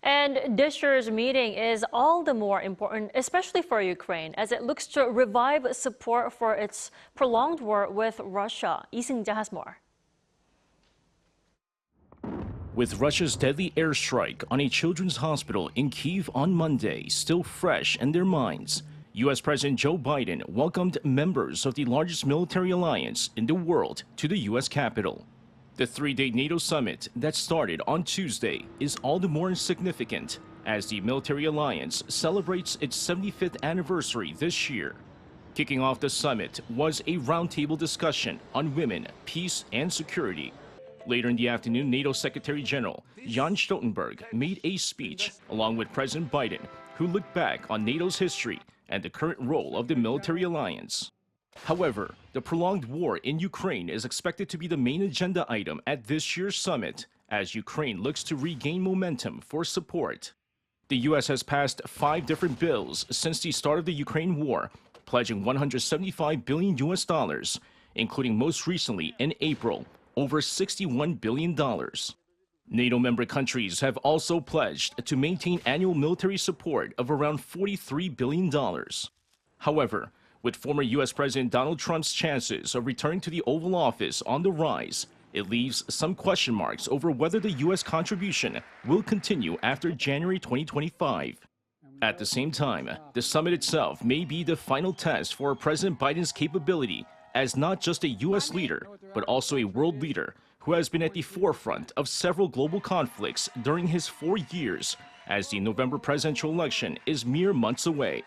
And this year's meeting is all the more important, especially for Ukraine, as it looks to revive support for its prolonged war with Russia. Seung-jae has more. With Russia's deadly airstrike on a children's hospital in Kyiv on Monday still fresh in their minds, U.S. President Joe Biden welcomed members of the largest military alliance in the world to the U.S. Capitol. The three-day NATO summit that started on Tuesday is all the more significant as the military alliance celebrates its 75th anniversary this year. Kicking off the summit was a roundtable discussion on women, peace, and security. Later in the afternoon, NATO Secretary-General Jens Stoltenberg made a speech along with President Biden, who looked back on NATO's history and the current role of the military alliance. However, the prolonged war in Ukraine is expected to be the main agenda item at this year's summit as Ukraine looks to regain momentum for support. The U.S. has passed 5 different bills since the start of the Ukraine war, pledging $175 billion, including most recently in April, over $61 billion. NATO member countries have also pledged to maintain annual military support of around $43 billion. However, with former U.S. President Donald Trump's chances of returning to the Oval Office on the rise, it leaves some question marks over whether the U.S. contribution will continue after January 2025. At the same time, the summit itself may be the final test for President Biden's capability as not just a U.S. leader, but also a world leader who has been at the forefront of several global conflicts during his 4 years, as the November presidential election is mere months away.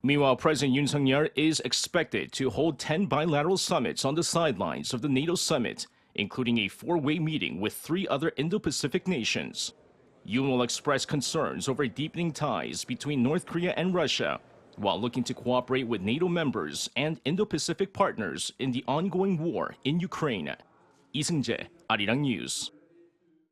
Meanwhile, President Yoon Suk-yeol is expected to hold 10 bilateral summits on the sidelines of the NATO summit, including a 4-way meeting with 3 other Indo-Pacific nations. Yoon will express concerns over deepening ties between North Korea and Russia, while looking to cooperate with NATO members and Indo-Pacific partners in the ongoing war in Ukraine. Seung-jae, Arirang News.